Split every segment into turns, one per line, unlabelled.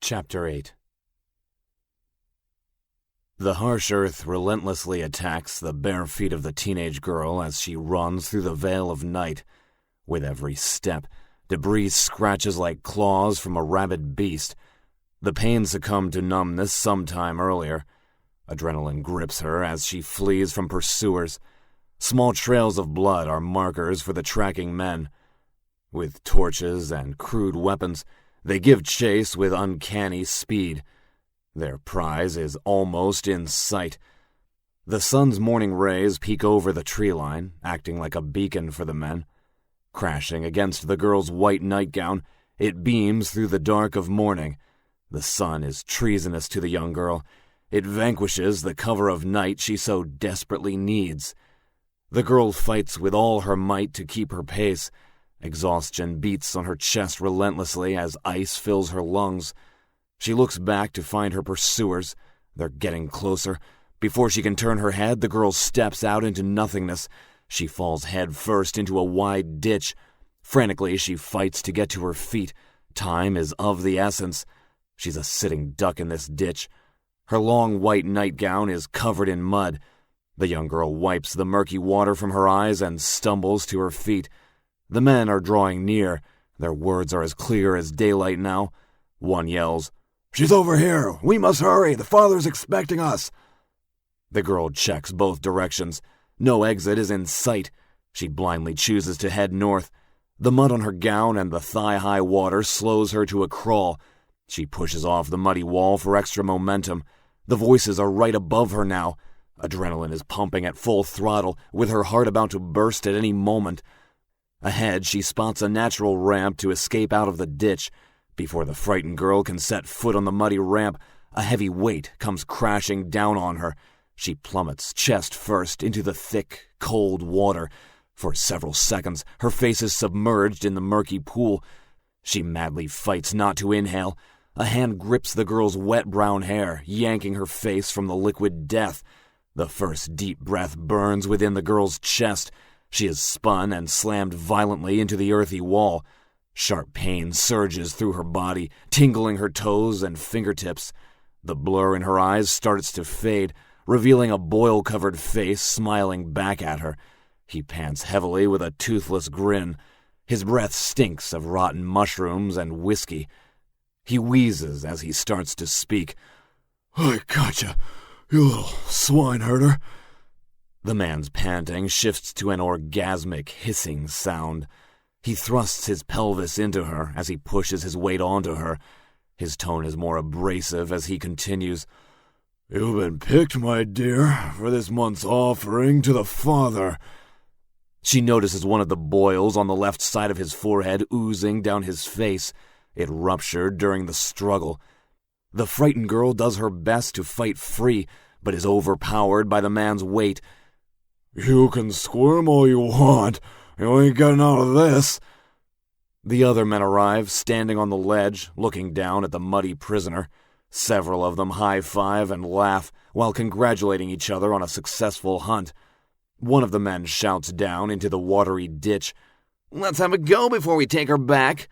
Chapter 8. The harsh earth relentlessly attacks the bare feet of the teenage girl as she runs through the veil of night. With every step, debris scratches like claws from a rabid beast. The pain succumbed to numbness some time earlier. Adrenaline grips her as she flees from pursuers. Small trails of blood are markers for the tracking men. With torches and crude weapons, they give chase with uncanny speed. Their prize is almost in sight. The sun's morning rays peek over the tree line, acting like a beacon for the men. Crashing against the girl's white nightgown, it beams through the dark of morning. The sun is treasonous to the young girl. It vanquishes the cover of night she so desperately needs. The girl fights with all her might to keep her pace. Exhaustion beats on her chest relentlessly as ice fills her lungs. She looks back to find her pursuers. They're getting closer. Before she can turn her head, the girl steps out into nothingness. She falls head first into a wide ditch. Frantically, she fights to get to her feet. Time is of the essence. She's a sitting duck in this ditch. Her long white nightgown is covered in mud. The young girl wipes the murky water from her eyes and stumbles to her feet. The men are drawing near. Their words are as clear as daylight now. One yells, "She's over here! We must hurry! The father's expecting us!" The girl checks both directions. No exit is in sight. She blindly chooses to head north. The mud on her gown and the thigh-high water slows her to a crawl. She pushes off the muddy wall for extra momentum. The voices are right above her now. Adrenaline is pumping at full throttle, with her heart about to burst at any moment. Ahead, she spots a natural ramp to escape out of the ditch. Before the frightened girl can set foot on the muddy ramp, a heavy weight comes crashing down on her. She plummets chest first into the thick, cold water. For several seconds, her face is submerged in the murky pool. She madly fights not to inhale. A hand grips the girl's wet brown hair, yanking her face from the liquid death. The first deep breath burns within the girl's chest. She is spun and slammed violently into the earthy wall. Sharp pain surges through her body, tingling her toes and fingertips. The blur in her eyes starts to fade, revealing a boil-covered face smiling back at her. He pants heavily with a toothless grin. His breath stinks of rotten mushrooms and whiskey. He wheezes as he starts to speak. "I gotcha, you little swineherder." The man's panting shifts to an orgasmic hissing sound. He thrusts his pelvis into her as he pushes his weight onto her. His tone is more abrasive as he continues. "You've been picked, my dear, for this month's offering to the Father." She notices one of the boils on the left side of his forehead oozing down his face. It ruptured during the struggle. The frightened girl does her best to fight free, but is overpowered by the man's weight. "You can squirm all you want. You ain't getting out of this." The other men arrive, standing on the ledge, looking down at the muddy prisoner. Several of them high-five and laugh, while congratulating each other on a successful hunt. One of the men shouts down into the watery ditch, "Let's have a go before we take her back."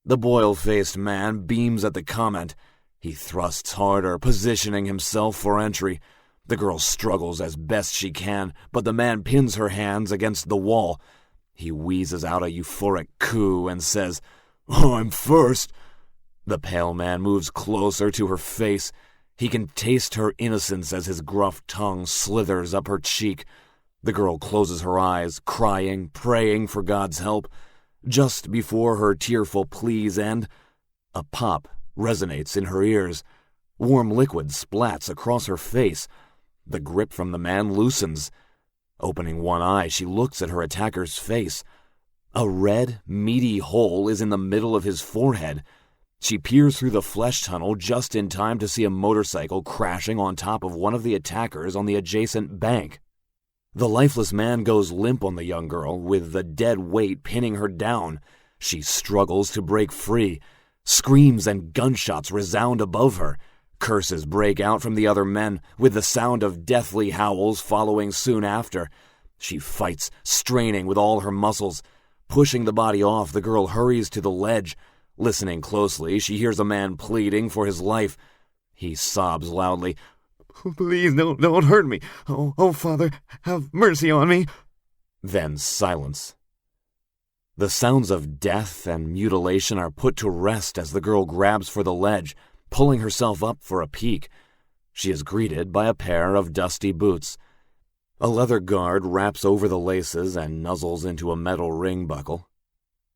The boil-faced man beams at the comment. He thrusts harder, positioning himself for entry. The girl struggles as best she can, but the man pins her hands against the wall. He wheezes out a euphoric coo and says, "I'm first." The pale man moves closer to her face. He can taste her innocence as his gruff tongue slithers up her cheek. The girl closes her eyes, crying, praying for God's help. Just before her tearful pleas end, a pop resonates in her ears. Warm liquid splats across her face. The grip from the man loosens. Opening one eye, she looks at her attacker's face. A red, meaty hole is in the middle of his forehead. She peers through the flesh tunnel just in time to see a motorcycle crashing on top of one of the attackers on the adjacent bank. The lifeless man goes limp on the young girl, with the dead weight pinning her down. She struggles to break free. Screams and gunshots resound above her. Curses break out from the other men, with the sound of deathly howls following soon after. She fights, straining with all her muscles. Pushing the body off, the girl hurries to the ledge. Listening closely, she hears a man pleading for his life. He sobs loudly.
Please, don't hurt me. Oh, Father, have mercy on me.
Then silence. The sounds of death and mutilation are put to rest as the girl grabs for the ledge, pulling herself up for a peek. She is greeted by a pair of dusty boots. A leather guard wraps over the laces and nuzzles into a metal ring buckle.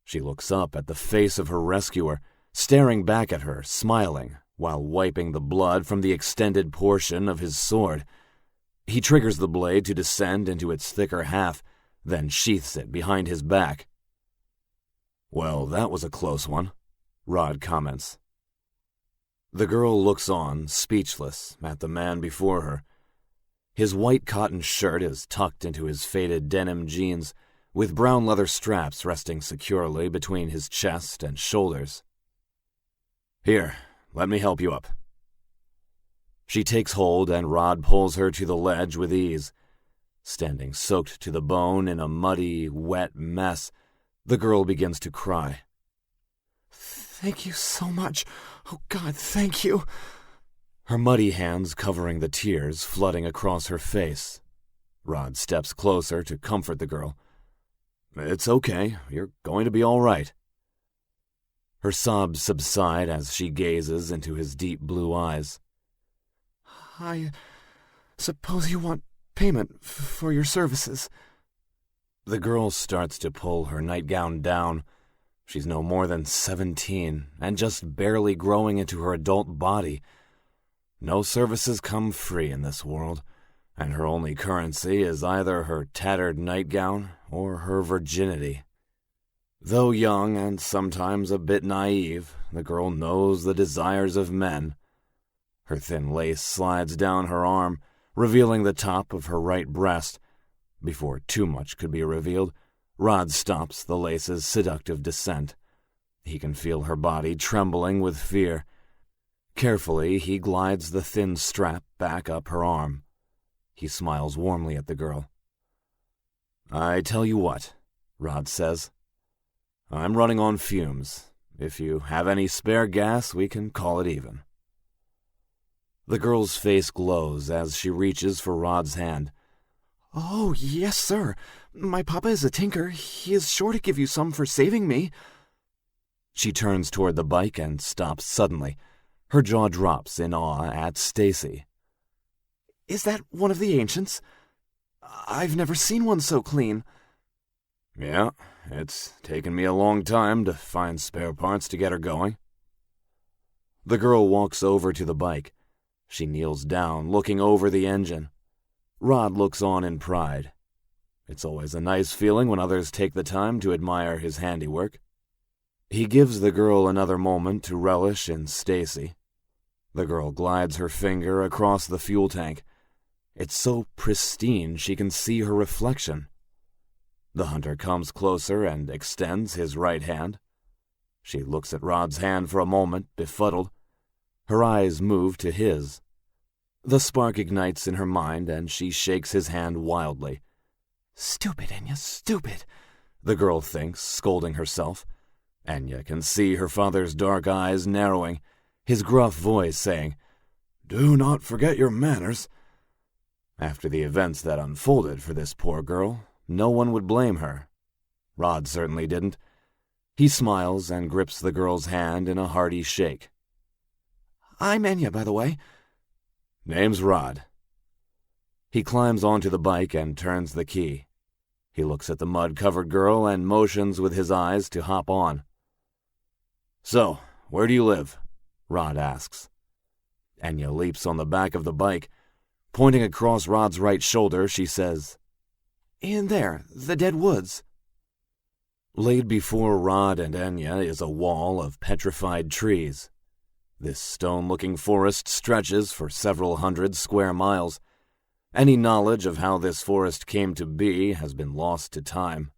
She looks up at the face of her rescuer, staring back at her, smiling, while wiping the blood from the extended portion of his sword. He triggers the blade to descend into its thicker half, then sheaths it behind his back. "Well, that was a close one," Rod comments. The girl looks on, speechless, at the man before her. His white cotton shirt is tucked into his faded denim jeans, with brown leather straps resting securely between his chest and shoulders. "Here, let me help you up." She takes hold and Rod pulls her to the ledge with ease. Standing soaked to the bone in a muddy, wet mess, the girl begins to cry.
Thank you so much. Oh, God, thank you.
Her muddy hands covering the tears flooding across her face. Rod steps closer to comfort the girl. "It's okay. You're going to be all right." Her sobs subside as she gazes into his deep blue eyes.
I suppose you want payment for your services.
The girl starts to pull her nightgown down. She's no more than 17 and just barely growing into her adult body. No services come free in this world, and her only currency is either her tattered nightgown or her virginity. Though young and sometimes a bit naive, the girl knows the desires of men. Her thin lace slides down her arm, revealing the top of her right breast. Before too much could be revealed, Rod stops the lace's seductive descent. He can feel her body trembling with fear. Carefully, he glides the thin strap back up her arm. He smiles warmly at the girl. "I tell you what," Rod says. "I'm running on fumes. If you have any spare gas, we can call it even." The girl's face glows as she reaches for Rod's hand.
"Oh, yes, sir. My papa is a tinker. He is sure to give you some for saving me."
She turns toward the bike and stops suddenly. Her jaw drops in awe at Stacy.
"Is that one of the ancients? I've never seen one so clean."
"Yeah, it's taken me a long time to find spare parts to get her going." The girl walks over to the bike. She kneels down, looking over the engine. Rod looks on in pride. It's always a nice feeling when others take the time to admire his handiwork. He gives the girl another moment to relish in Stacy. The girl glides her finger across the fuel tank. It's so pristine she can see her reflection. The hunter comes closer and extends his right hand. She looks at Rod's hand for a moment, befuddled. Her eyes move to his. The spark ignites in her mind, and she shakes his hand wildly.
"Stupid, Enya, stupid,"
the girl thinks, scolding herself. Enya can see her father's dark eyes narrowing, his gruff voice saying, "Do not forget your manners." After the events that unfolded for this poor girl, no one would blame her. Rod certainly didn't. He smiles and grips the girl's hand in a hearty shake.
"I'm Enya, by the way."
"Name's Rod." He climbs onto the bike and turns the key. He looks at the mud-covered girl and motions with his eyes to hop on. "So, where do you live?" Rod asks. Enya leaps on the back of the bike. Pointing across Rod's right shoulder, she says,
"In there, the dead woods."
Laid before Rod and Enya is a wall of petrified trees. This stone-looking forest stretches for several hundred square miles. Any knowledge of how this forest came to be has been lost to time.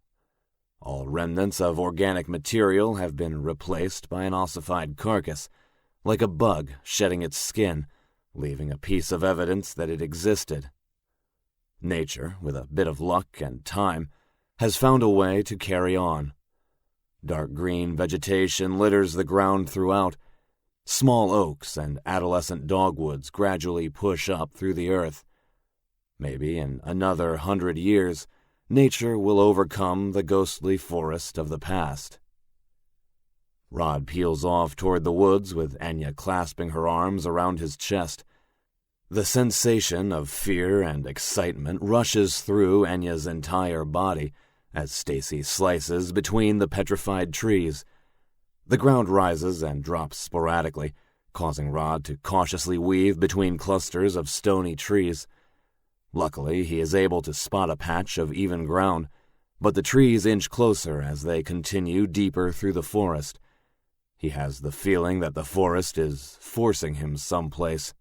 All remnants of organic material have been replaced by an ossified carcass, like a bug shedding its skin, leaving a piece of evidence that it existed. Nature, with a bit of luck and time, has found a way to carry on. Dark green vegetation litters the ground throughout. Small oaks and adolescent dogwoods gradually push up through the earth. Maybe in another 100 years, nature will overcome the ghostly forest of the past. Rod peels off toward the woods with Enya clasping her arms around his chest. The sensation of fear and excitement rushes through Enya's entire body as Stacy slices between the petrified trees. The ground rises and drops sporadically, causing Rod to cautiously weave between clusters of stony trees. Luckily, he is able to spot a patch of even ground, but the trees inch closer as they continue deeper through the forest. He has the feeling that the forest is forcing him someplace.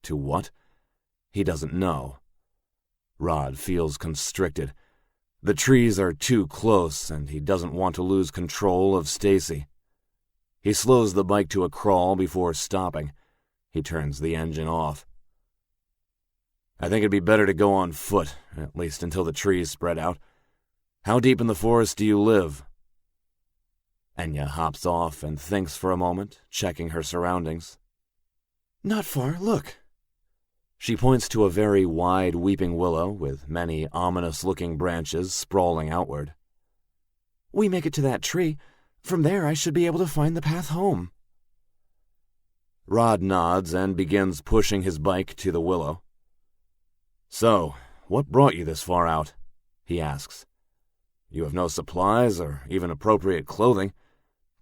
To what? He doesn't know. Rod feels constricted. The trees are too close, and he doesn't want to lose control of Stacy. He slows the bike to a crawl before stopping. He turns the engine off. I think it'd be better to go on foot, at least until the trees spread out. How deep in the forest do you live? Enya hops off and thinks for a moment, checking her surroundings.
Not far, look.
She points to a very wide weeping willow with many ominous-looking branches sprawling outward.
We make it to that tree. From there I should be able to find the path home.
Rod nods and begins pushing his bike to the willow. So, what brought you this far out? He asks. You have no supplies or even appropriate clothing.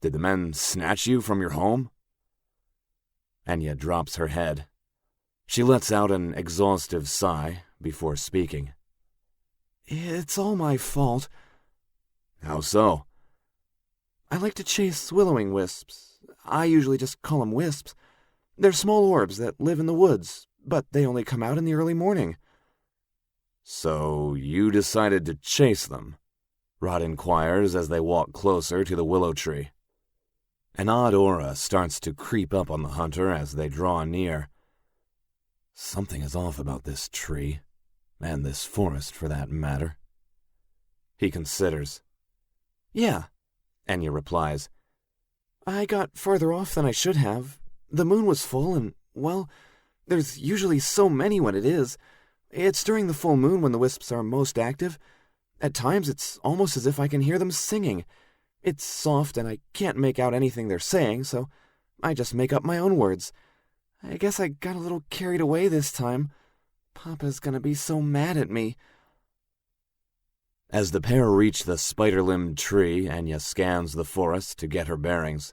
Did the men snatch you from your home? Enya drops her head. She lets out an exhaustive sigh before speaking.
It's all my fault.
How so?
I like to chase willowing wisps. I usually just call them wisps. They're small orbs that live in the woods, but they only come out in the early morning.
So you decided to chase them? Rod inquires as they walk closer to the willow tree. An odd aura starts to creep up on the hunter as they draw near. Something is off about this tree, and this forest for that matter. He considers.
Yeah,
Enya replies.
I got farther off than I should have. The moon was full and, well, there's usually so many when it is. It's during the full moon when the wisps are most active. At times it's almost as if I can hear them singing. It's soft and I can't make out anything they're saying, so I just make up my own words. I guess I got a little carried away this time. Papa's gonna be so mad at me.
As the pair reach the spider-limbed tree, Enya scans the forest to get her bearings.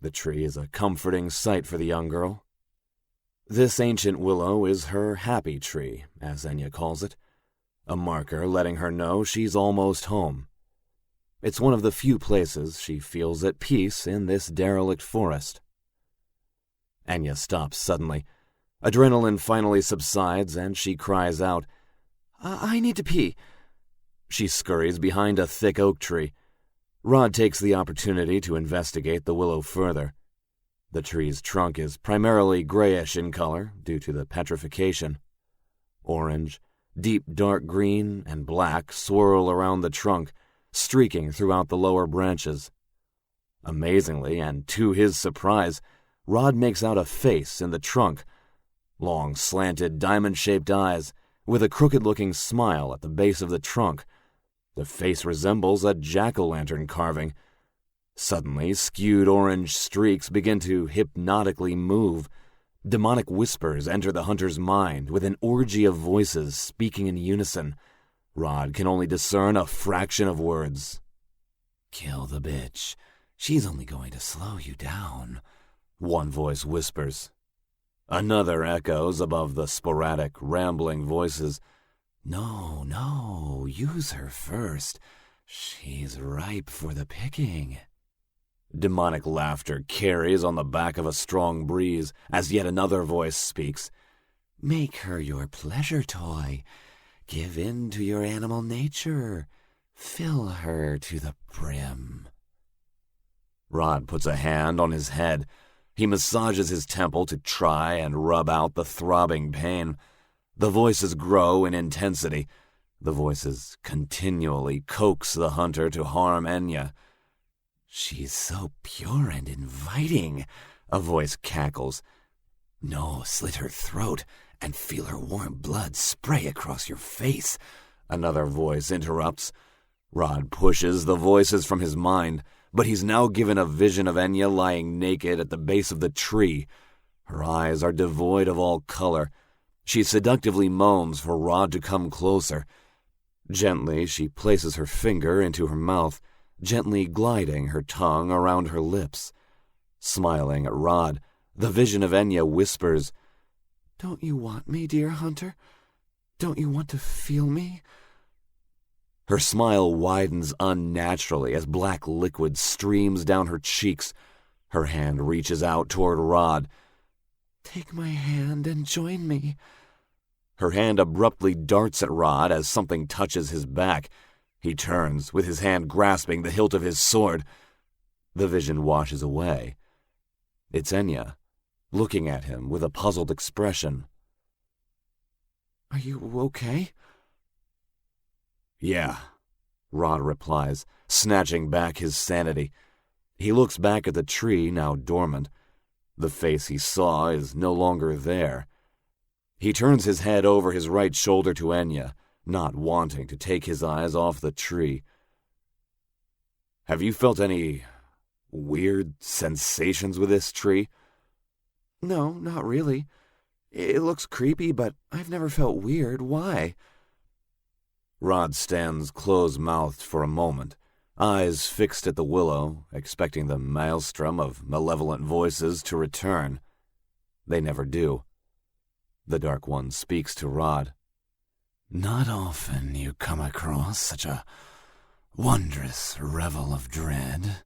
The tree is a comforting sight for the young girl. This ancient willow is her happy tree, as Enya calls it, a marker letting her know she's almost home. It's one of the few places she feels at peace in this derelict forest. Enya stops suddenly. Adrenaline finally subsides, and she cries out,
I need to pee.
She scurries behind a thick oak tree. Rod takes the opportunity to investigate the willow further. The tree's trunk is primarily grayish in color due to the petrification. Orange, deep dark green, and black swirl around the trunk, streaking throughout the lower branches. Amazingly, and to his surprise, Rod makes out a face in the trunk. Long, slanted, diamond-shaped eyes, with a crooked-looking smile at the base of the trunk. The face resembles a jack-o'-lantern carving. Suddenly, skewed orange streaks begin to hypnotically move. Demonic whispers enter the hunter's mind with an orgy of voices speaking in unison. Rod can only discern a fraction of words.
Kill the bitch. She's only going to slow you down,
one voice whispers. Another echoes above the sporadic, rambling voices.
No, use her first. She's ripe for the picking.
Demonic laughter carries on the back of a strong breeze as yet another voice speaks.
Make her your pleasure toy. Give in to your animal nature. Fill her to the brim.
Rod puts a hand on his head. He massages his temple to try and rub out the throbbing pain. The voices grow in intensity. The voices continually coax the hunter to harm Enya.
She's so pure and inviting, a voice cackles. No, slit her throat and feel her warm blood spray across your face,
another voice interrupts. Rod pushes the voices from his mind, but he's now given a vision of Enya lying naked at the base of the tree. Her eyes are devoid of all color. She seductively moans for Rod to come closer. Gently, she places her finger into her mouth, gently gliding her tongue around her lips. Smiling at Rod, the vision of Enya whispers,
"Don't you want me, dear hunter? Don't you want to feel me?"
Her smile widens unnaturally as black liquid streams down her cheeks. Her hand reaches out toward Rod.
"Take my hand and join me."
Her hand abruptly darts at Rod as something touches his back. He turns, with his hand grasping the hilt of his sword. The vision washes away. It's Enya, looking at him with a puzzled expression.
"Are you okay?"
"Yeah," Rod replies, snatching back his sanity. He looks back at the tree, now dormant. The face he saw is no longer there. He turns his head over his right shoulder to Enya, not wanting to take his eyes off the tree. "Have you felt any weird sensations with this tree?"
"No, not really. It looks creepy, but I've never felt weird. Why?"
Rod stands close-mouthed for a moment, eyes fixed at the willow, expecting the maelstrom of malevolent voices to return. They never do. The Dark One speaks to Rod.
"Not often you come across such a wondrous revel of dread."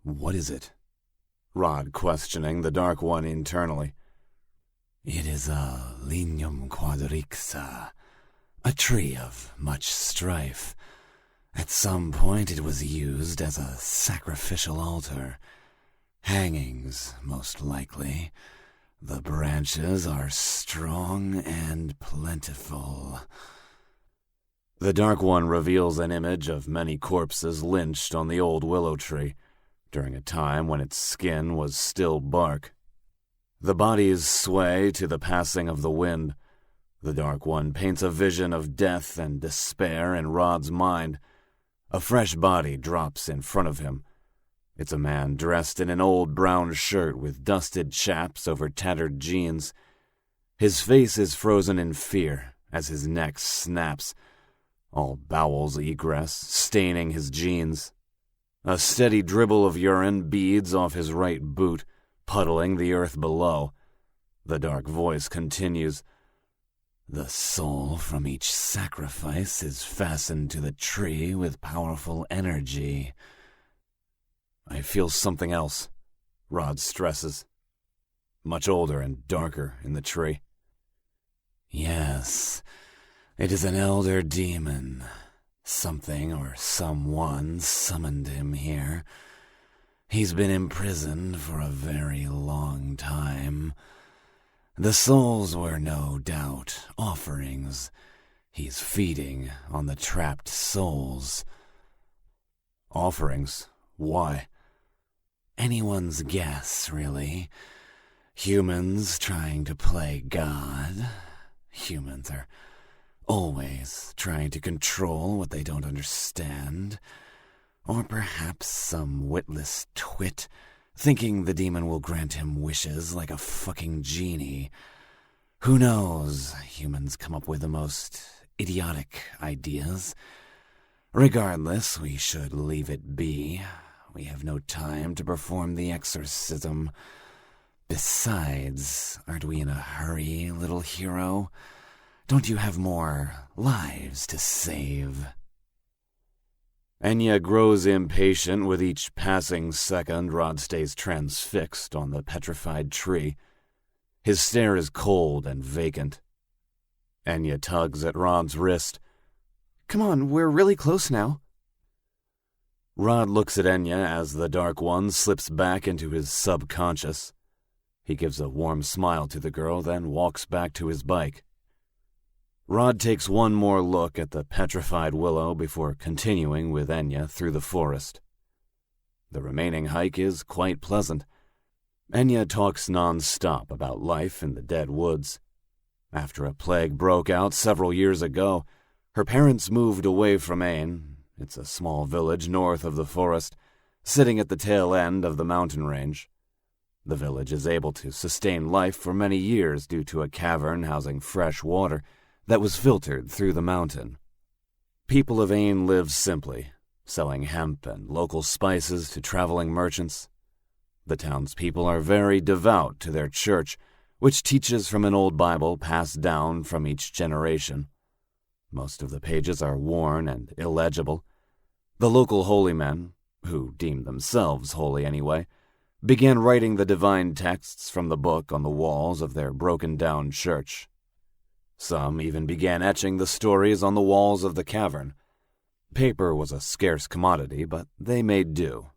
"What is it?" Rod questioning the Dark One internally.
"It is a Lignum quadrixa, a tree of much strife. At some point it was used as a sacrificial altar. Hangings, most likely. The branches are strong and plentiful."
The Dark One reveals an image of many corpses lynched on the old willow tree, during a time when its skin was still bark. The bodies sway to the passing of the wind. The Dark One paints a vision of death and despair in Rod's mind. A fresh body drops in front of him. It's a man dressed in an old brown shirt with dusted chaps over tattered jeans. His face is frozen in fear as his neck snaps, all bowels egress, staining his jeans. A steady dribble of urine beads off his right boot, puddling the earth below. The dark voice continues,
"The soul from each sacrifice is fastened to the tree with powerful energy."
"I feel something else," Rod stresses. "Much older and darker in the tree."
"Yes, it is an elder demon. Something or someone summoned him here. He's been imprisoned for a very long time. The souls were no doubt offerings. He's feeding on the trapped souls."
"Offerings? Why?"
"Anyone's guess, really. Humans trying to play God. Humans are always trying to control what they don't understand. Or perhaps some witless twit thinking the demon will grant him wishes like a fucking genie. Who knows? Humans come up with the most idiotic ideas. Regardless, we should leave it be. We have no time to perform the exorcism. Besides, aren't we in a hurry, little hero? Don't you have more lives to save?"
Enya grows impatient with each passing second. Rod stays transfixed on the petrified tree. His stare is cold and vacant. Enya tugs at Rod's wrist.
"Come on, we're really close now."
Rod looks at Enya as the Dark One slips back into his subconscious. He gives a warm smile to the girl, then walks back to his bike. Rod takes one more look at the petrified willow before continuing with Enya through the forest. The remaining hike is quite pleasant. Enya talks non-stop about life in the dead woods. After a plague broke out several years ago, her parents moved away from Ain. It's a small village north of the forest, sitting at the tail end of the mountain range. The village is able to sustain life for many years due to a cavern housing fresh water that was filtered through the mountain. People of Ain live simply, selling hemp and local spices to traveling merchants. The townspeople are very devout to their church, which teaches from an old Bible passed down from each generation. Most of the pages are worn and illegible. The local holy men, who deemed themselves holy anyway, began writing the divine texts from the book on the walls of their broken-down church. Some even began etching the stories on the walls of the cavern. Paper was a scarce commodity, but they made do.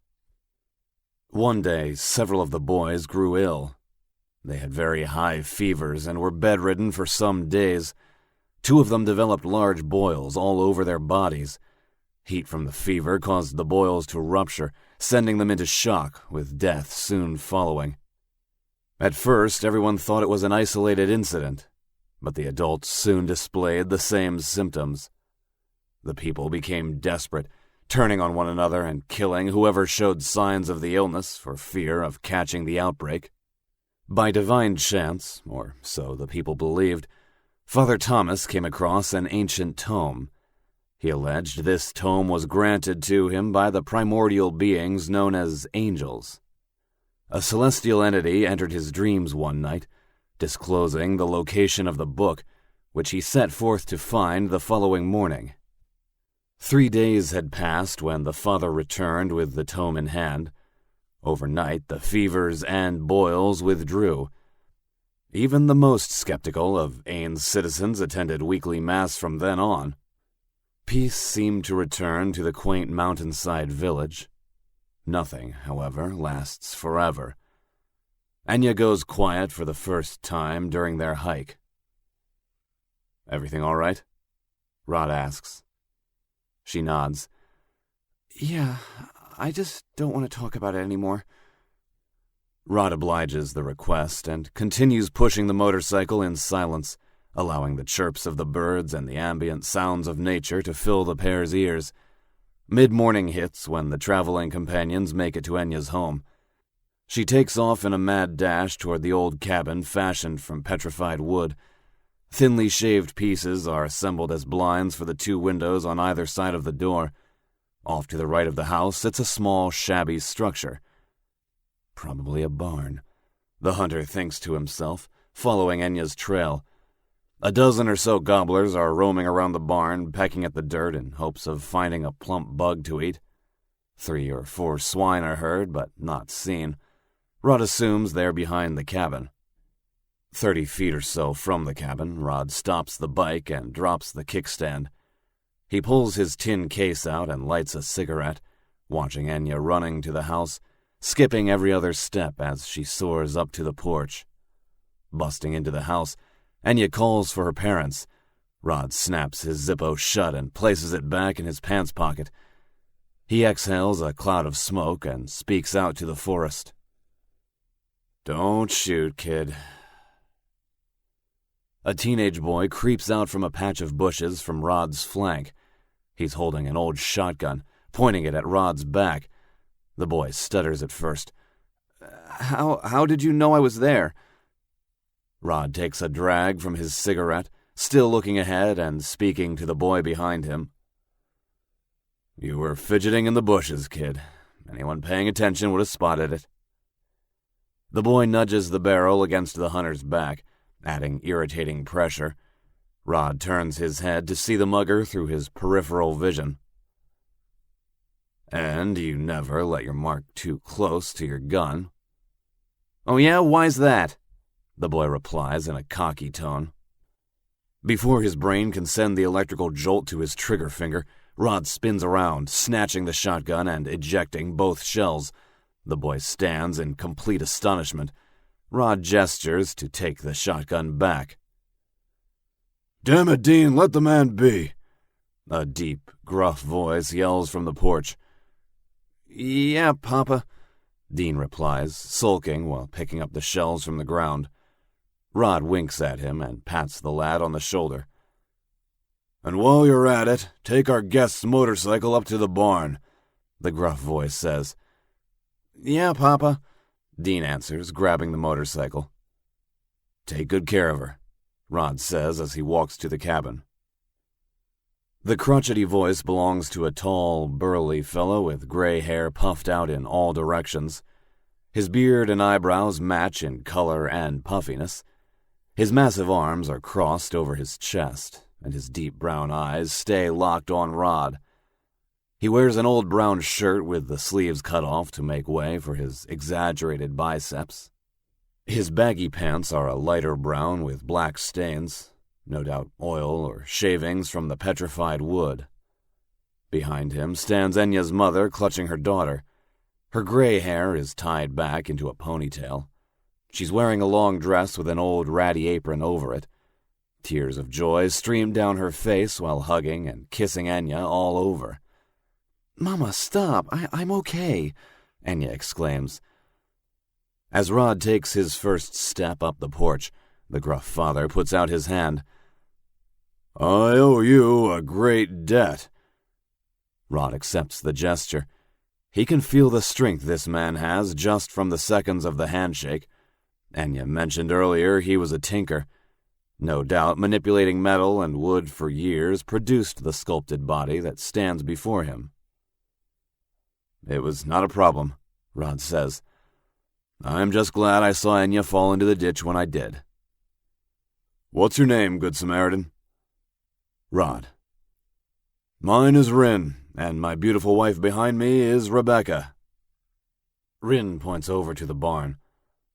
One day, several of the boys grew ill. They had very high fevers and were bedridden for some days. 2 of them developed large boils all over their bodies. Heat from the fever caused the boils to rupture, sending them into shock, with death soon following. At first, everyone thought it was an isolated incident, but the adults soon displayed the same symptoms. The people became desperate, turning on one another and killing whoever showed signs of the illness for fear of catching the outbreak. By divine chance, or so the people believed, Father Thomas came across an ancient tome. He alleged this tome was granted to him by the primordial beings known as angels. A celestial entity entered his dreams one night, disclosing the location of the book, which he set forth to find the following morning. 3 days had passed when the father returned with the tome in hand. Overnight, the fevers and boils withdrew. Even the most skeptical of Ain's citizens attended weekly mass from then on. Peace seemed to return to the quaint mountainside village. Nothing, however, lasts forever. Enya goes quiet for the first time during their hike. "Everything all right?" Rod asks. She nods.
"Yeah, I just don't want to talk about it anymore."
Rod obliges the request and continues pushing the motorcycle in silence, allowing the chirps of the birds and the ambient sounds of nature to fill the pair's ears. Mid-morning hits when the traveling companions make it to Enya's home. She takes off in a mad dash toward the old cabin fashioned from petrified wood. Thinly shaved pieces are assembled as blinds for the 2 windows on either side of the door. Off to the right of the house sits a small, shabby structure. Probably a barn, the hunter thinks to himself, following Enya's trail. A dozen or so gobblers are roaming around the barn, pecking at the dirt in hopes of finding a plump bug to eat. 3 or 4 swine are heard, but not seen. Rod assumes they're behind the cabin. 30 feet or so from the cabin, Rod stops the bike and drops the kickstand. He pulls his tin case out and lights a cigarette, watching Enya running to the house, skipping every other step as she soars up to the porch. Busting into the house, Enya calls for her parents. Rod snaps his Zippo shut and places it back in his pants pocket. He exhales a cloud of smoke and speaks out to the forest. "Don't shoot, kid." A teenage boy creeps out from a patch of bushes from Rod's flank. He's holding an old shotgun, pointing it at Rod's back. The boy stutters at first.
How did you know I was there?"
Rod takes a drag from his cigarette, still looking ahead and speaking to the boy behind him. "You were fidgeting in the bushes, kid. Anyone paying attention would have spotted it." The boy nudges the barrel against the hunter's back, adding irritating pressure. Rod turns his head to see the mugger through his peripheral vision. "And you never let your mark too close to your gun."
"Oh yeah? Why's that?"
the boy replies in a cocky tone. Before his brain can send the electrical jolt to his trigger finger, Rod spins around, snatching the shotgun and ejecting both shells. The boy stands in complete astonishment. Rod gestures to take the shotgun back. "Damn it, Dean, let the man be!" A deep, gruff voice yells from the porch.
Yeah, Papa, Dean replies, sulking while picking up the shells from the ground. Rod winks at him and pats the lad on the shoulder.
And while you're at it, take our guest's motorcycle up to the barn, the gruff voice says.
Yeah, Papa,
Dean answers, grabbing the motorcycle. Take good care of her, Rod says as he walks to the cabin. The crotchety voice belongs to a tall, burly fellow with gray hair puffed out in all directions. His beard and eyebrows match in color and puffiness. His massive arms are crossed over his chest, and his deep brown eyes stay locked on Rod. He wears an old brown shirt with the sleeves cut off to make way for his exaggerated biceps. His baggy pants are a lighter brown with black stains, no doubt oil or shavings from the petrified wood. Behind him stands Enya's mother clutching her daughter. Her gray hair is tied back into a ponytail. She's wearing a long dress with an old ratty apron over it. Tears of joy stream down her face while hugging and kissing Enya all over.
Mama, stop. I'm okay,
Enya exclaims. As Rod takes his first step up the porch, the gruff father puts out his hand. I owe you a great debt. Rod accepts the gesture. He can feel the strength this man has just from the seconds of the handshake. Enya mentioned earlier he was a tinker. No doubt manipulating metal and wood for years produced the sculpted body that stands before him. It was not a problem, Rod says. I'm just glad I saw Enya fall into the ditch when I did. What's your name, Good Samaritan? Rod. Mine is Rin, and my beautiful wife behind me is Rebecca. Rin points over to the barn.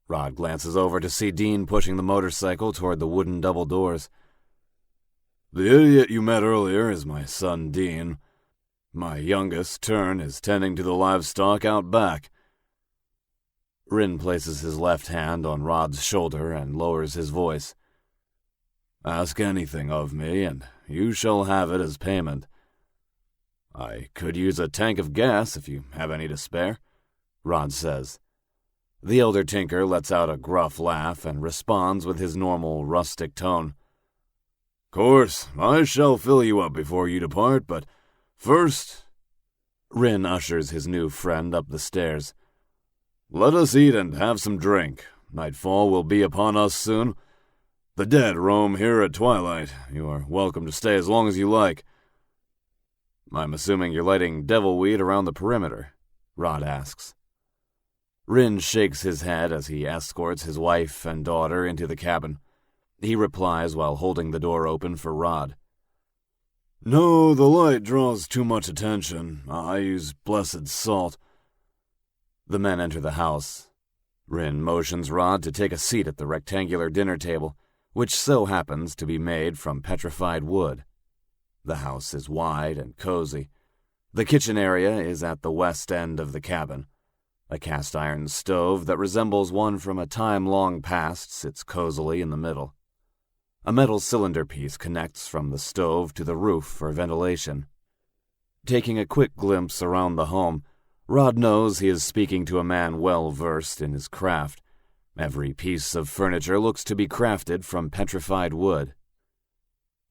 Rod glances over to see Dean pushing the motorcycle toward the wooden double doors. The idiot you met earlier is my son Dean. My youngest, Tern, is tending to the livestock out back. Rin places his left hand on Rod's shoulder and lowers his voice. Ask anything of me, and you shall have it as payment. I could use a tank of gas if you have any to spare, Rod says. The elder tinker lets out a gruff laugh and responds with his normal rustic tone. Course, I shall fill you up before you depart, but first... Rin ushers his new friend up the stairs. Let us eat and have some drink. Nightfall will be upon us soon. The dead roam here at twilight. You are welcome to stay as long as you like. I'm assuming you're lighting devil weed around the perimeter, Rod asks. Rin shakes his head as he escorts his wife and daughter into the cabin. He replies while holding the door open for Rod. No, the light draws too much attention. I use blessed salt. The men enter the house. Rin motions Rod to take a seat at the rectangular dinner table, which so happens to be made from petrified wood. The house is wide and cozy. The kitchen area is at the west end of the cabin. A cast-iron stove that resembles one from a time long past sits cozily in the middle. A metal cylinder piece connects from the stove to the roof for ventilation. Taking a quick glimpse around the home, Rod knows he is speaking to a man well-versed in his craft. Every piece of furniture looks to be crafted from petrified wood.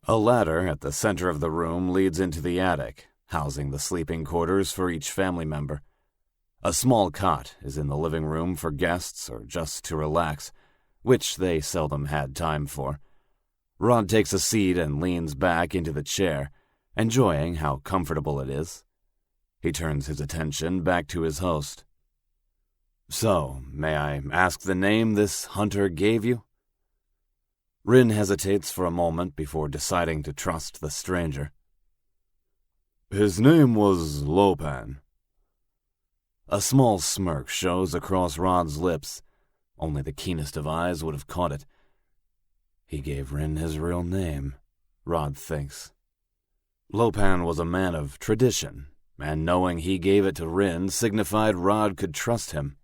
A ladder at the center of the room leads into the attic, housing the sleeping quarters for each family member. A small cot is in the living room for guests or just to relax, which they seldom had time for. Rod takes a seat and leans back into the chair, enjoying how comfortable it is. He turns his attention back to his host. So, may I ask the name this hunter gave you? Rin hesitates for a moment before deciding to trust the stranger. His name was Lopan. A small smirk shows across Rod's lips. Only the keenest of eyes would have caught it. He gave Rin his real name, Rod thinks. Lopan was a man of tradition, and knowing he gave it to Rin signified Rod could trust him.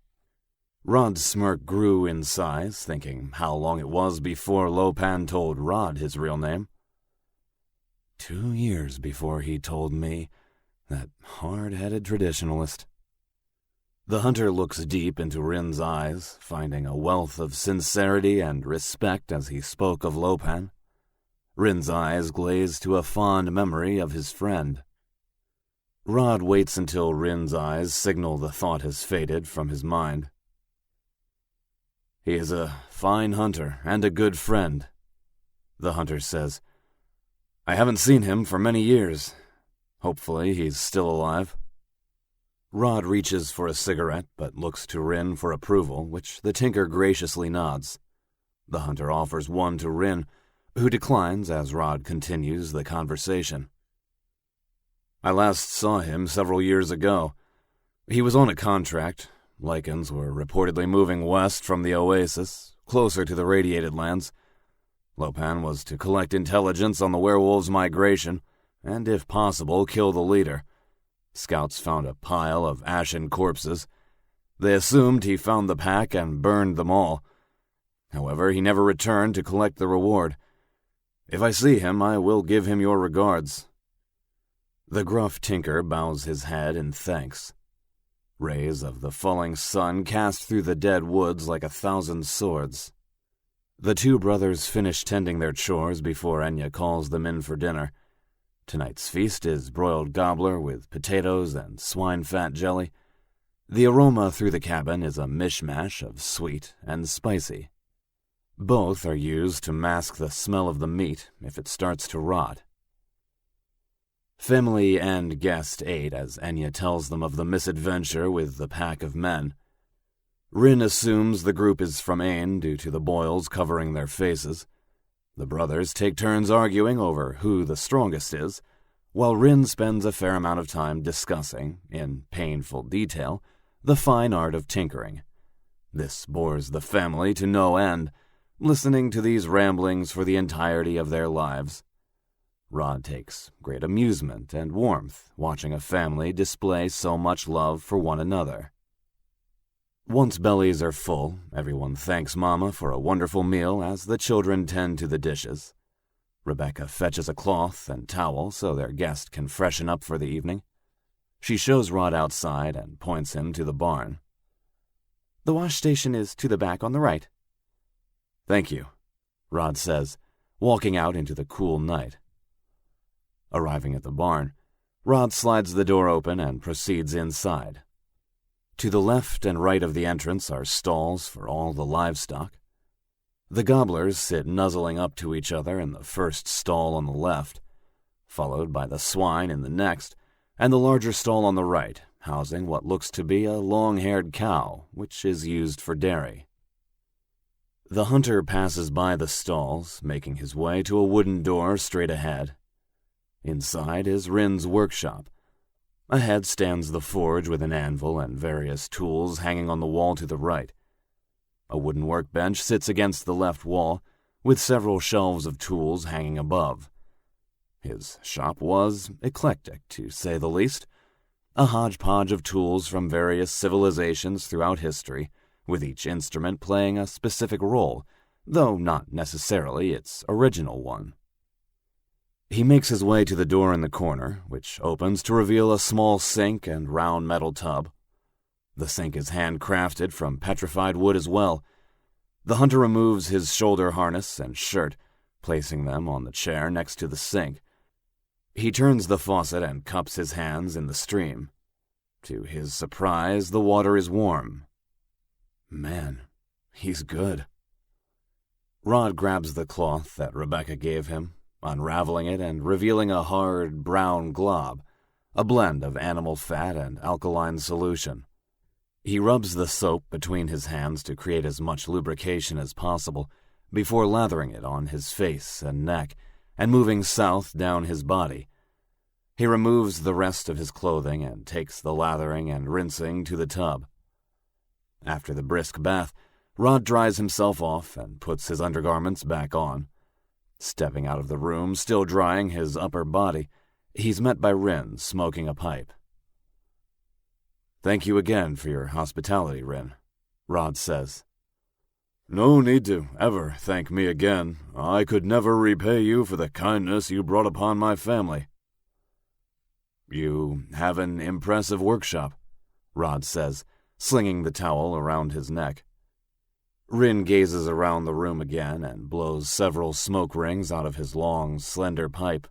Rod's smirk grew in size, thinking how long it was before Lopan told Rod his real name. 2 years before he told me, that hard-headed traditionalist. The hunter looks deep into Rin's eyes, finding a wealth of sincerity and respect as he spoke of Lopan. Rin's eyes glaze to a fond memory of his friend. Rod waits until Rin's eyes signal the thought has faded from his mind. "He is a fine hunter and a good friend," the hunter says. "I haven't seen him for many years. Hopefully he's still alive." Rod reaches for a cigarette but looks to Rin for approval, which the tinker graciously nods. The hunter offers one to Rin, who declines as Rod continues the conversation. "I last saw him several years ago. He was on a contract. Lycans were reportedly moving west from the oasis, closer to the radiated lands. Lopan was to collect intelligence on the werewolves' migration, and if possible, kill the leader. Scouts found a pile of ashen corpses. They assumed he found the pack and burned them all. However, he never returned to collect the reward. If I see him, I will give him your regards." The gruff tinker bows his head in thanks. Rays of the falling sun cast through the dead woods like 1,000 swords. The two brothers finish tending their chores before Enya calls them in for dinner. Tonight's feast is broiled gobbler with potatoes and swine fat jelly. The aroma through the cabin is a mishmash of sweet and spicy. Both are used to mask the smell of the meat if it starts to rot. Family and guest ate as Enya tells them of the misadventure with the pack of men. Rin assumes the group is from Ain due to the boils covering their faces. The brothers take turns arguing over who the strongest is, while Rin spends a fair amount of time discussing, in painful detail, the fine art of tinkering. This bores the family to no end, listening to these ramblings for the entirety of their lives. Rod takes great amusement and warmth watching a family display so much love for one another. Once bellies are full, everyone thanks Mama for a wonderful meal as the children tend to the dishes. Rebecca fetches a cloth and towel so their guest can freshen up for the evening. She shows Rod outside and points him to the barn.
"The wash station is to the back on the right."
"Thank you," Rod says, walking out into the cool night. Arriving at the barn, Rod slides the door open and proceeds inside. To the left and right of the entrance are stalls for all the livestock. The gobblers sit nuzzling up to each other in the first stall on the left, followed by the swine in the next, and the larger stall on the right, housing what looks to be a long-haired cow, which is used for dairy. The hunter passes by the stalls, making his way to a wooden door straight ahead. Inside is Rin's workshop. Ahead stands the forge with an anvil and various tools hanging on the wall to the right. A wooden workbench sits against the left wall, with several shelves of tools hanging above. His shop was eclectic, to say the least. A hodgepodge of tools from various civilizations throughout history, with each instrument playing a specific role, though not necessarily its original one. He makes his way to the door in the corner, which opens to reveal a small sink and round metal tub. The sink is handcrafted from petrified wood as well. The hunter removes his shoulder harness and shirt, placing them on the chair next to the sink. He turns the faucet and cups his hands in the stream. To his surprise, the water is warm. Man, he's good. Rod grabs the cloth that Rebecca gave him, unraveling it and revealing a hard, brown glob, a blend of animal fat and alkaline solution. He rubs the soap between his hands to create as much lubrication as possible before lathering it on his face and neck and moving south down his body. He removes the rest of his clothing and takes the lathering and rinsing to the tub. After the brisk bath, Rod dries himself off and puts his undergarments back on. Stepping out of the room, still drying his upper body, he's met by Rin smoking a pipe. "Thank you again for your hospitality, Rin," Rod says. "No need to ever thank me again. I could never repay you for the kindness you brought upon my family." "You have an impressive workshop," Rod says, slinging the towel around his neck. Rin gazes around the room again and blows several smoke rings out of his long, slender pipe.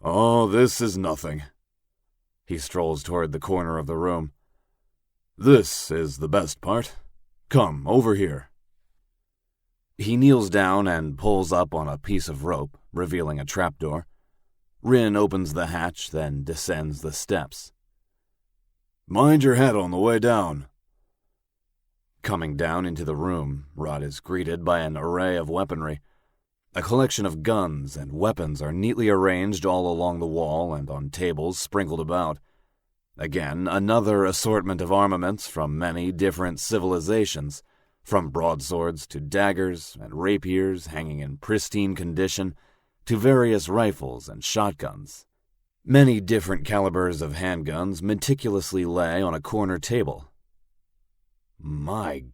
"Oh, this is nothing." He strolls toward the corner of the room. "This is the best part. Come, over here." He kneels down and pulls up on a piece of rope, revealing a trapdoor. Rin opens the hatch, then descends the steps. "Mind your head on the way down." Coming down into the room, Rod is greeted by an array of weaponry. A collection of guns and weapons are neatly arranged all along the wall and on tables sprinkled about. Again, another assortment of armaments from many different civilizations, from broadswords to daggers and rapiers hanging in pristine condition, to various rifles and shotguns. Many different calibers of handguns meticulously lay on a corner table. "My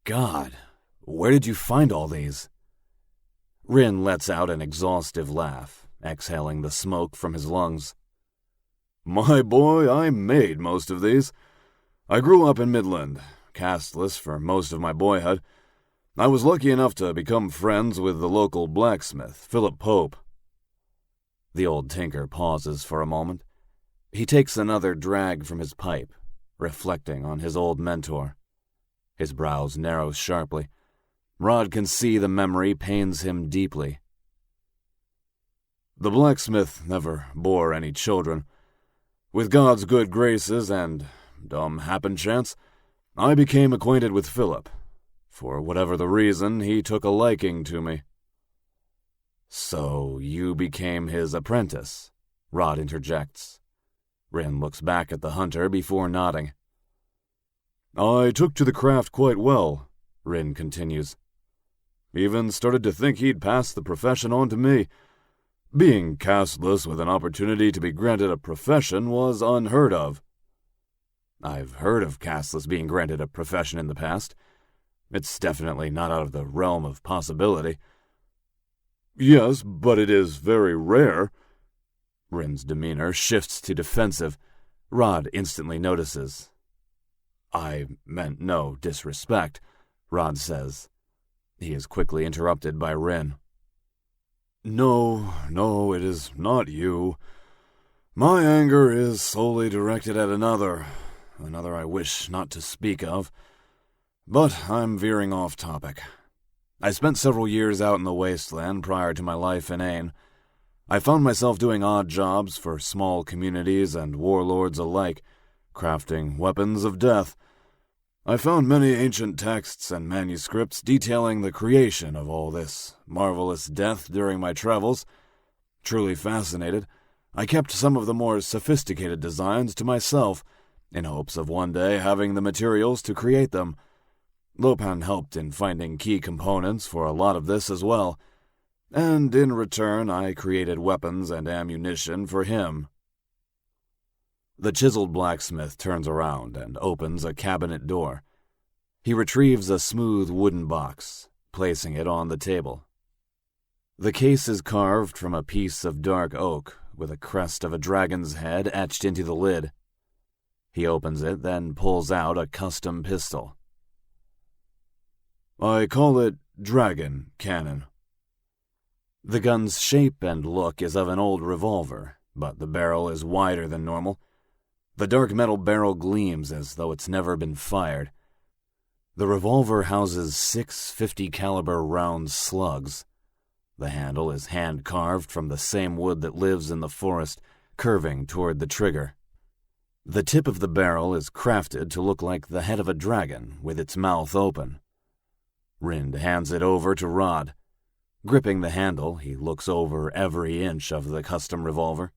God, where did you find all these?" Rin lets out an exhaustive laugh, exhaling the smoke from his lungs. "My boy, I made most of these. I grew up in Midland, castless for most of my boyhood. I was lucky enough to become friends with the local blacksmith, Philip Pope." The old tinker pauses for a moment. He takes another drag from his pipe, reflecting on his old mentor. His brows narrow sharply. Rod can see the memory pains him deeply. "The blacksmith never bore any children. With God's good graces and dumb happen chance, I became acquainted with Philip. For whatever the reason, he took a liking to me." "So you became his apprentice?" Rod interjects. Rin looks back at the hunter before nodding. "I took to the craft quite well," Rin continues. "Even started to think he'd pass the profession on to me. Being castless with an opportunity to be granted a profession was unheard of." "I've heard of castless being granted a profession in the past. It's definitely not out of the realm of possibility." "Yes, but it is very rare." Rin's demeanor shifts to defensive. Rod instantly notices. "I meant no disrespect," Rod says. He is quickly interrupted by Rin. No, it is not you. My anger is solely directed at another I wish not to speak of. But I'm veering off topic. I spent several years out in the Wasteland prior to my life in Ain. I found myself doing odd jobs for small communities and warlords alike, crafting weapons of death. I found many ancient texts and manuscripts detailing the creation of all this marvelous death during my travels. Truly fascinated, I kept some of the more sophisticated designs to myself, in hopes of one day having the materials to create them. Lopan helped in finding key components for a lot of this as well, and in return I created weapons and ammunition for him. The chiseled blacksmith turns around and opens a cabinet door. He retrieves a smooth wooden box, placing it on the table. The case is carved from a piece of dark oak with a crest of a dragon's head etched into the lid. He opens it, then pulls out a custom pistol. I call it Dragon Cannon. The gun's shape and look is of an old revolver, but the barrel is wider than normal. The dark metal barrel gleams as though it's never been fired. The revolver houses 6 .50 caliber round slugs. The handle is hand-carved from the same wood that lives in the forest, curving toward the trigger. The tip of the barrel is crafted to look like the head of a dragon with its mouth open. Rind hands it over to Rod. Gripping the handle, he looks over every inch of the custom revolver.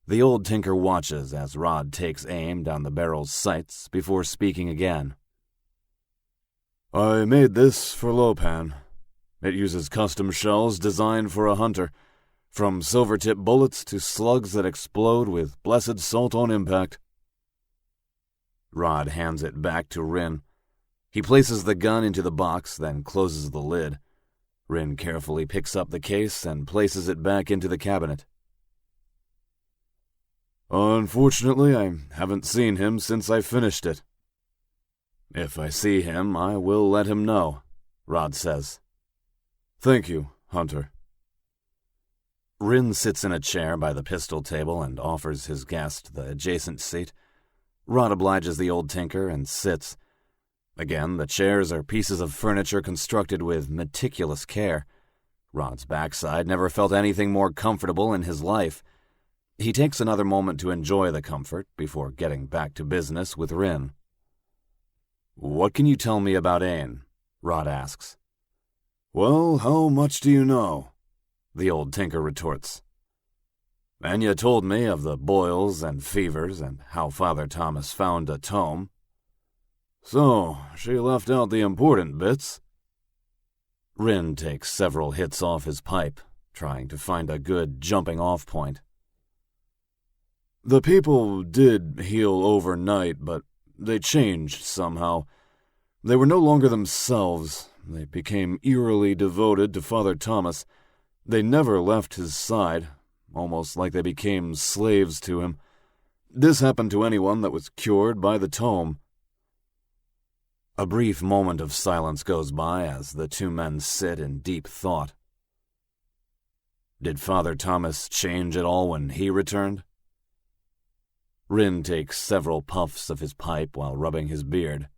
The old tinker watches as Rod takes aim down the barrel's sights before speaking again. I made this for Lopan. It uses custom shells designed for a hunter, from silver-tip bullets to slugs that explode with blessed salt on impact. Rod hands it back to Rin. He places the gun into the box, then closes the lid. Rin carefully picks up the case and places it back into the cabinet. Unfortunately, I haven't seen him since I finished it, If I see him, I will let him know, Rod says. Thank you, Hunter. Rin sits in a chair by the pistol table and offers his guest the adjacent seat. Rod obliges the old tinker and sits. Again, the chairs are pieces of furniture constructed with meticulous care. Rod's backside never felt anything more comfortable in his life. He takes another moment to enjoy the comfort before getting back to business with Rin. What can you tell me about Ain? Rod asks. Well, how much do you know? The old tinker retorts. Enya told me of the boils and fevers and how Father Thomas found a tome. So, she left out the important bits. Rin takes several hits off his pipe, trying to find a good jumping-off point. The people did heal overnight, but they changed somehow. They were no longer themselves. They became eerily devoted to Father Thomas. They never left his side, almost like they became slaves to him. This happened to anyone that was cured by the tome. A brief moment of silence goes by as the two men sit in deep thought. Did Father Thomas change at all when he returned? Rin takes several puffs of his pipe while rubbing his beard.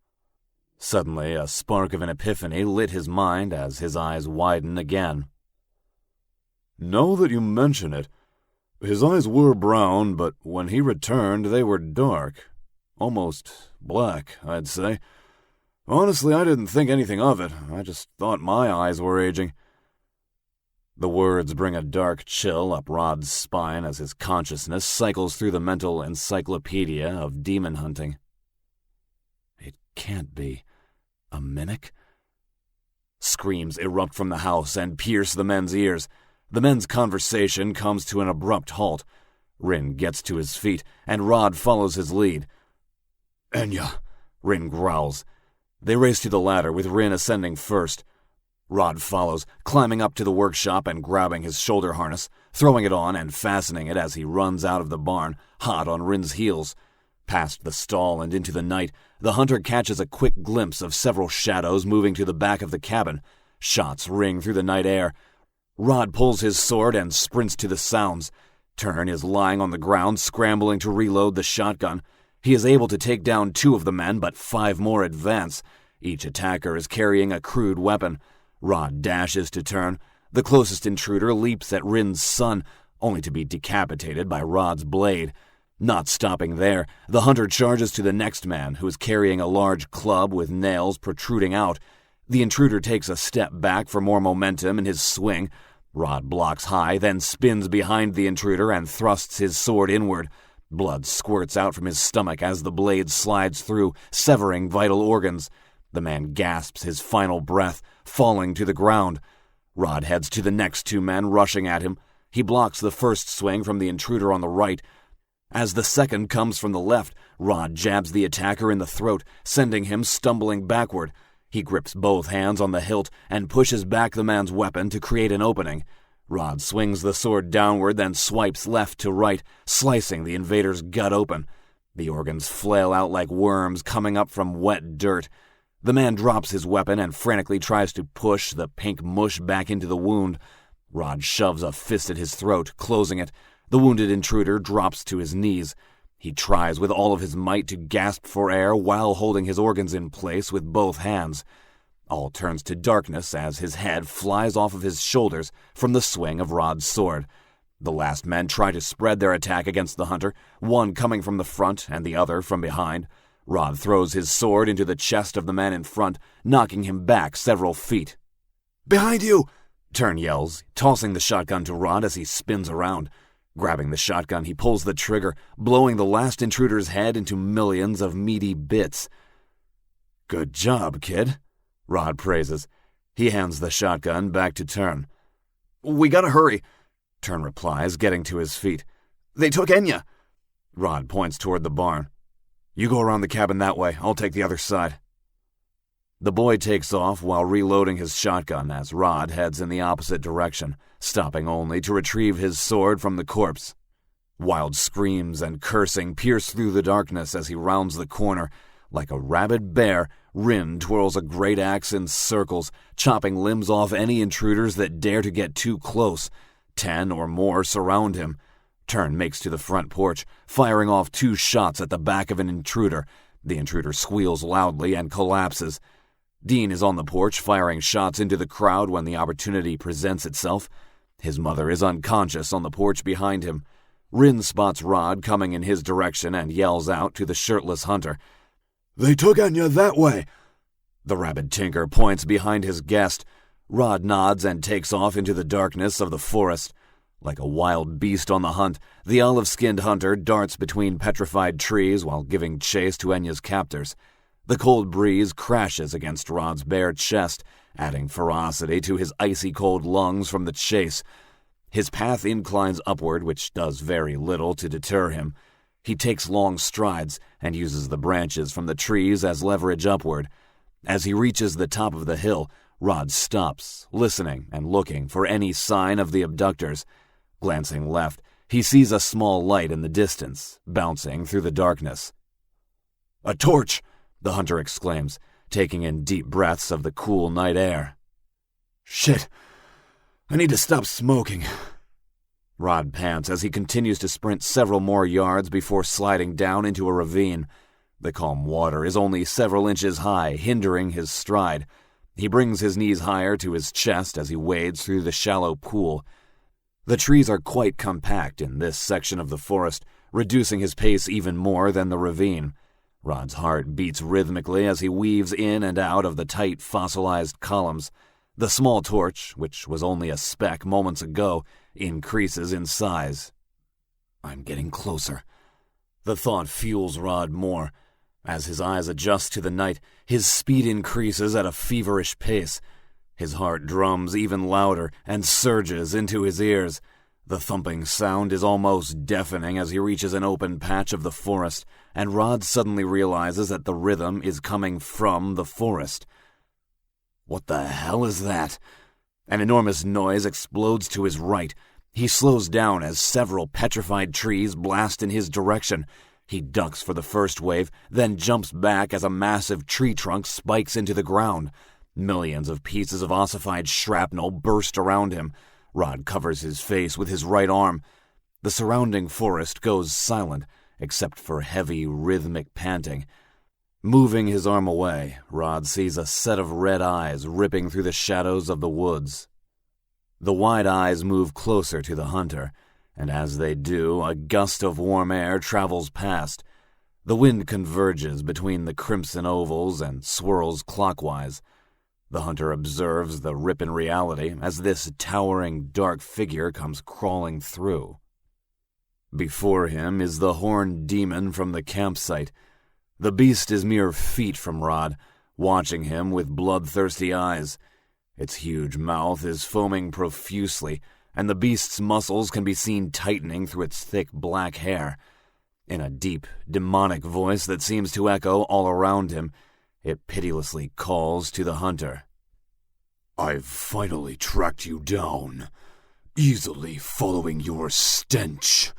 Suddenly, a spark of an epiphany lit his mind as his eyes widen again. Now that you mention it, his eyes were brown, but when he returned they were dark. Almost black, I'd say. Honestly, I didn't think anything of it. I just thought my eyes were aging. The words bring a dark chill up Rod's spine as his consciousness cycles through the mental encyclopedia of demon hunting. It can't be. A mimic? Screams erupt from the house and pierce the men's ears. The men's conversation comes to an abrupt halt. Rin gets to his feet, and Rod follows his lead. Enya, Rin growls. They race to the ladder, with Rin ascending first. Rod follows, climbing up to the workshop and grabbing his shoulder harness, throwing it on and fastening it as he runs out of the barn, hot on Rin's heels. Past the stall and into the night, the hunter catches a quick glimpse of several shadows moving to the back of the cabin. Shots ring through the night air. Rod pulls his sword and sprints to the sounds. Tern is lying on the ground, scrambling to reload the shotgun. He is able to take down 2 of the men, but 5 more advance. Each attacker is carrying a crude weapon. Rod dashes to Tern. The closest intruder leaps at Rin's son, only to be decapitated by Rod's blade. Not stopping there, the hunter charges to the next man, who is carrying a large club with nails protruding out. The intruder takes a step back for more momentum in his swing. Rod blocks high, then spins behind the intruder and thrusts his sword inward. Blood squirts out from his stomach as the blade slides through, severing vital organs. The man gasps his final breath, falling to the ground. Rod heads to the next 2 men rushing at him. He blocks the first swing from the intruder on the right. As the second comes from the left, Rod jabs the attacker in the throat, sending him stumbling backward. He grips both hands on the hilt and pushes back the man's weapon to create an opening. Rod swings the sword downward, then swipes left to right, slicing the invader's gut open. The organs flail out like worms coming up from wet dirt. The man drops his weapon and frantically tries to push the pink mush back into the wound. Rod shoves a fist at his throat, closing it. The wounded intruder drops to his knees. He tries with all of his might to gasp for air while holding his organs in place with both hands. All turns to darkness as his head flies off of his shoulders from the swing of Rod's sword. The last men try to spread their attack against the hunter, one coming from the front and the other from behind. Rod throws his sword into the chest of the man in front, knocking him back several feet. "Behind you!" Tern yells, tossing the shotgun to Rod as he spins around. Grabbing the shotgun, he pulls the trigger, blowing the last intruder's head into millions of meaty bits. "Good job, kid," Rod praises. He hands the shotgun back to Tern. "We gotta hurry," Tern replies, getting to his feet. "They took Enya." Rod points toward the barn. "You go around the cabin that way. I'll take the other side." The boy takes off while reloading his shotgun as Rod heads in the opposite direction, stopping only to retrieve his sword from the corpse. Wild screams and cursing pierce through the darkness as he rounds the corner. Like a rabid bear, Rin twirls a great axe in circles, chopping limbs off any intruders that dare to get too close. 10 or more surround him. Turn makes to the front porch, firing off 2 shots at the back of an intruder. The intruder squeals loudly and collapses. Dean is on the porch, firing shots into the crowd when the opportunity presents itself. His mother is unconscious on the porch behind him. Rin spots Rod coming in his direction and yells out to the shirtless hunter, "They took Anya that way!" The rabid tinker points behind his guest. Rod nods and takes off into the darkness of the forest. Like a wild beast on the hunt, the olive-skinned hunter darts between petrified trees while giving chase to Enya's captors. The cold breeze crashes against Rod's bare chest, adding ferocity to his icy-cold lungs from the chase. His path inclines upward, which does very little to deter him. He takes long strides and uses the branches from the trees as leverage upward. As he reaches the top of the hill, Rod stops, listening and looking for any sign of the abductors. Glancing left, he sees a small light in the distance, bouncing through the darkness. "A torch!" the hunter exclaims, taking in deep breaths of the cool night air. "Shit! I need to stop smoking." Rod pants as he continues to sprint several more yards before sliding down into a ravine. The calm water is only several inches high, hindering his stride. He brings his knees higher to his chest as he wades through the shallow pool. The trees are quite compact in this section of the forest, reducing his pace even more than the ravine. Rod's heart beats rhythmically as he weaves in and out of the tight fossilized columns. The small torch, which was only a speck moments ago, increases in size. I'm getting closer. The thought fuels Rod more. As his eyes adjust to the night, his speed increases at a feverish pace. His heart drums even louder and surges into his ears. The thumping sound is almost deafening as he reaches an open patch of the forest, and Rod suddenly realizes that the rhythm is coming from the forest. What the hell is that? An enormous noise explodes to his right. He slows down as several petrified trees blast in his direction. He ducks for the first wave, then jumps back as a massive tree trunk spikes into the ground. Millions of pieces of ossified shrapnel burst around him. Rod covers his face with his right arm. The surrounding forest goes silent, except for heavy, rhythmic panting. Moving his arm away, Rod sees a set of red eyes ripping through the shadows of the woods. The wide eyes move closer to the hunter, and as they do, a gust of warm air travels past. The wind converges between the crimson ovals and swirls clockwise. The hunter observes the rip in reality as this towering dark figure comes crawling through. Before him is the horned demon from the campsite. The beast is mere feet from Rod, watching him with bloodthirsty eyes. Its huge mouth is foaming profusely, and the beast's muscles can be seen tightening through its thick black hair. In a deep, demonic voice that seems to echo all around him, it pitilessly calls to the hunter. "I've finally tracked you down, easily following your stench."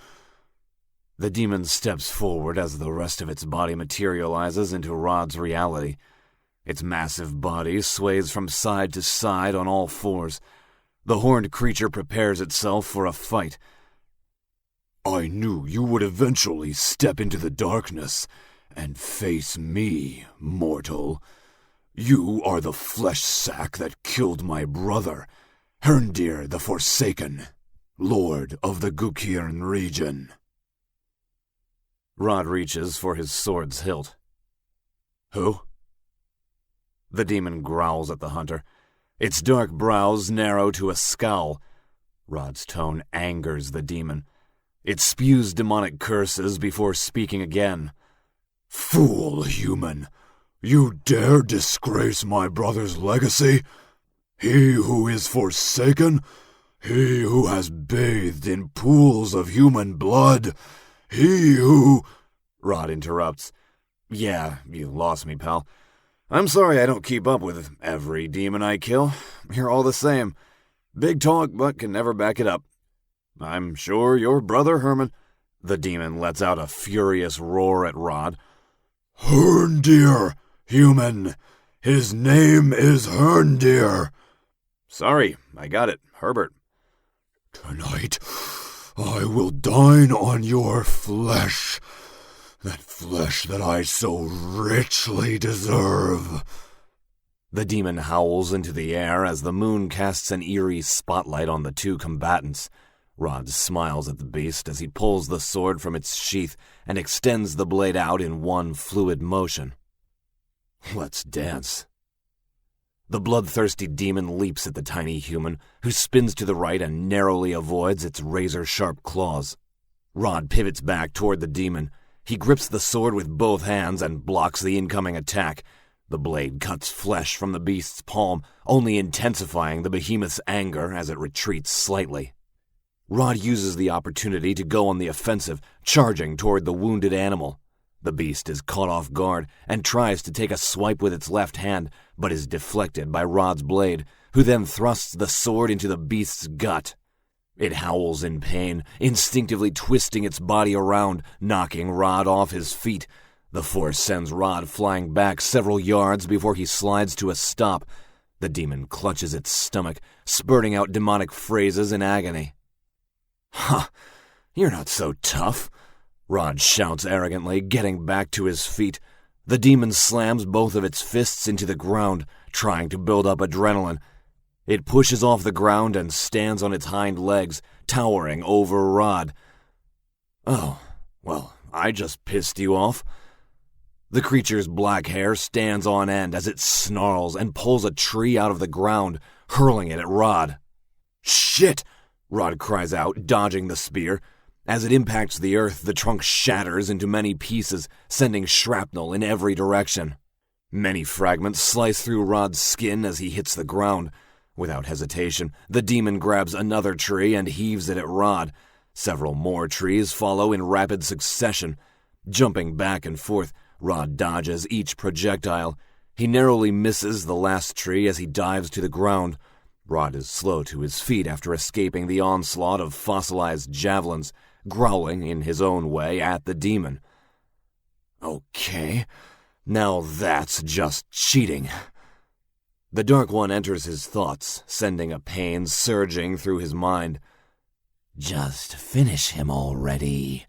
The demon steps forward as the rest of its body materializes into Rod's reality. Its massive body sways from side to side on all fours. The horned creature prepares itself for a fight. "I knew you would eventually step into the darkness and face me, mortal. You are the flesh sack that killed my brother, Herndir the Forsaken, Lord of the Gukirn region." Rod reaches for his sword's hilt. "Who?" The demon growls at the hunter. Its dark brows narrow to a scowl. Rod's tone angers the demon. It spews demonic curses before speaking again. "Fool human! You dare disgrace my brother's legacy? He who is forsaken? He who has bathed in pools of human blood? He who—" Rod interrupts. "Yeah, you lost me, pal. I'm sorry I don't keep up with every demon I kill. You're all the same. Big talk, but can never back it up. I'm sure your brother Herman—" The demon lets out a furious roar at Rod. Herndeer, human. His name is Herndeer.
Sorry, I got it, Herbert.
Tonight, I will dine on your flesh. That flesh that I so richly deserve.
The demon howls into the air as the moon casts an eerie spotlight on the two combatants. Rod smiles at the beast as he pulls the sword from its sheath and extends the blade out in one fluid motion. Let's dance. The bloodthirsty demon leaps at the tiny human, who spins to the right and narrowly avoids its razor-sharp claws. Rod pivots back toward the demon. He grips the sword with both hands and blocks the incoming attack. The blade cuts flesh from the beast's palm, only intensifying the behemoth's anger as it retreats slightly. Rod uses the opportunity to go on the offensive, charging toward the wounded animal. The beast is caught off guard and tries to take a swipe with its left hand, but is deflected by Rod's blade, who then thrusts the sword into the beast's gut. It howls in pain, instinctively twisting its body around, knocking Rod off his feet. The force sends Rod flying back several yards before he slides to a stop. The demon clutches its stomach, spurting out demonic phrases in agony. "Huh, you're not so tough," Rod shouts arrogantly, getting back to his feet. The demon slams both of its fists into the ground, trying to build up adrenaline. It pushes off the ground and stands on its hind legs, towering over Rod. "Oh, well, I just pissed you off." The creature's black hair stands on end as it snarls and pulls a tree out of the ground, hurling it at Rod. "Shit!" Rod cries out, dodging the spear. As it impacts the earth, the trunk shatters into many pieces, sending shrapnel in every direction. Many fragments slice through Rod's skin as he hits the ground. Without hesitation, the demon grabs another tree and heaves it at Rod. Several more trees follow in rapid succession. Jumping back and forth, Rod dodges each projectile. He narrowly misses the last tree as he dives to the ground. Rod is slow to his feet after escaping the onslaught of fossilized javelins, growling in his own way at the demon. "Okay, now that's just cheating." The Dark One enters his thoughts, sending a pain surging through his mind. "Just finish him already."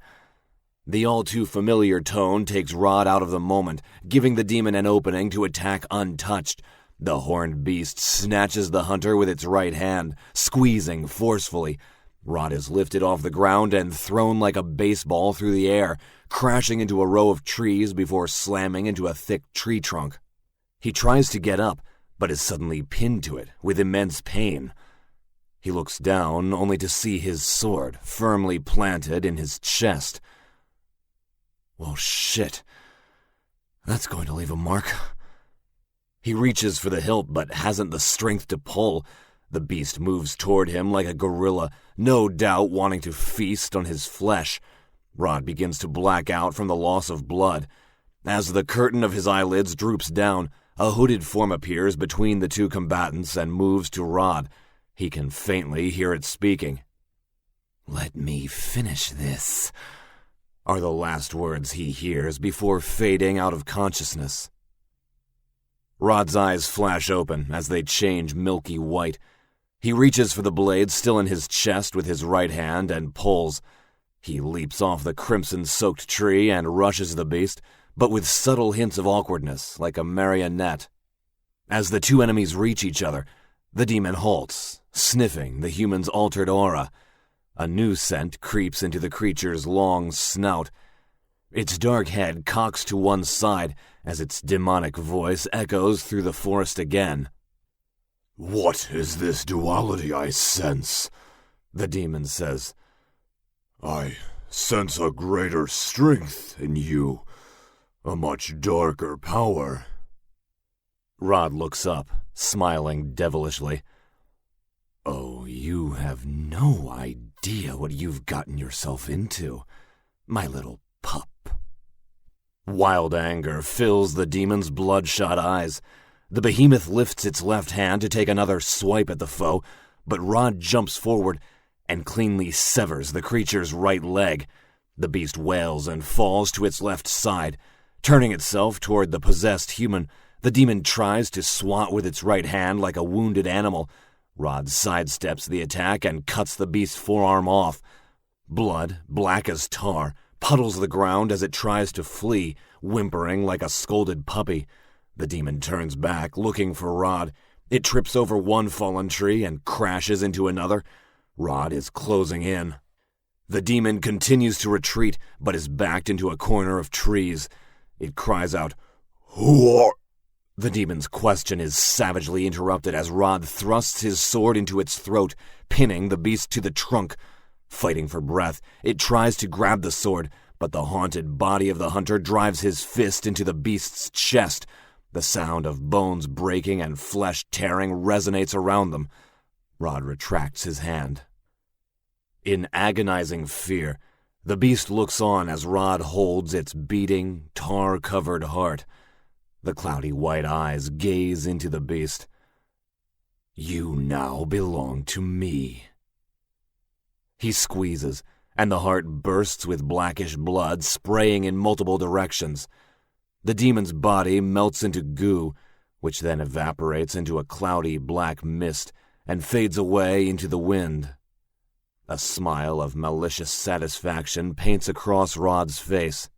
The all-too-familiar tone takes Rod out of the moment, giving the demon an opening to attack untouched. The horned beast snatches the hunter with its right hand, squeezing forcefully. Rod is lifted off the ground and thrown like a baseball through the air, crashing into a row of trees before slamming into a thick tree trunk. He tries to get up, but is suddenly pinned to it with immense pain. He looks down, only to see his sword firmly planted in his chest. Well, shit. That's going to leave a mark. He reaches for the hilt, but hasn't the strength to pull. The beast moves toward him like a gorilla, no doubt wanting to feast on his flesh. Rod begins to black out from the loss of blood. As the curtain of his eyelids droops down, a hooded form appears between the two combatants and moves to Rod. He can faintly hear it speaking. "Let me finish this," are the last words he hears before fading out of consciousness. Rod's eyes flash open as they change milky white. He reaches for the blade still in his chest with his right hand and pulls. He leaps off the crimson-soaked tree and rushes the beast, but with subtle hints of awkwardness, like a marionette. As the two enemies reach each other, the demon halts, sniffing the human's altered aura. A new scent creeps into the creature's long snout. Its dark head cocks to one side as its demonic voice echoes through the forest again.
"What is this duality I sense?"
the demon says.
"I sense a greater strength in you, a much darker power."
Rod looks up, smiling devilishly. "Oh, you have no idea what you've gotten yourself into, my little pup." Wild anger fills the demon's bloodshot eyes. The behemoth lifts its left hand to take another swipe at the foe, but Rod jumps forward and cleanly severs the creature's right leg. The beast wails and falls to its left side.
Turning itself toward the possessed human, the demon tries to swat with its right hand like a wounded animal. Rod sidesteps the attack and cuts the beast's forearm off. Blood, black as tar, puddles the ground as it tries to flee, whimpering like a scolded puppy. The demon turns back, looking for Rod. It trips over one fallen tree and crashes into another. Rod is closing in. The demon continues to retreat, but is backed into a corner of trees. It cries out, "Who are—" The demon's question is savagely interrupted as Rod thrusts his sword into its throat, pinning the beast to the trunk. Fighting for breath, it tries to grab the sword, but the haunted body of the hunter drives his fist into the beast's chest. The sound of bones breaking and flesh tearing resonates around them. Rod retracts his hand. In agonizing fear, the beast looks on as Rod holds its beating, tar-covered heart. The cloudy white eyes gaze into the beast. "You now belong to me." He squeezes, and the heart bursts with blackish blood spraying in multiple directions. The demon's body melts into goo, which then evaporates into a cloudy black mist and fades away into the wind. A smile of malicious satisfaction paints across Rod's face.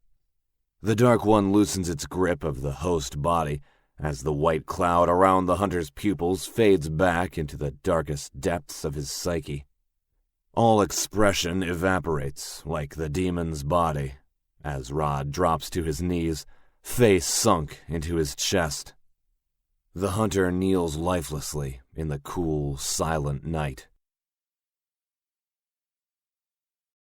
The Dark One loosens its grip of the host body as the white cloud around the hunter's pupils fades back into the darkest depths of his psyche. All expression evaporates, like the demon's body, as Rod drops to his knees, face sunk into his chest. The hunter kneels lifelessly in the cool, silent night.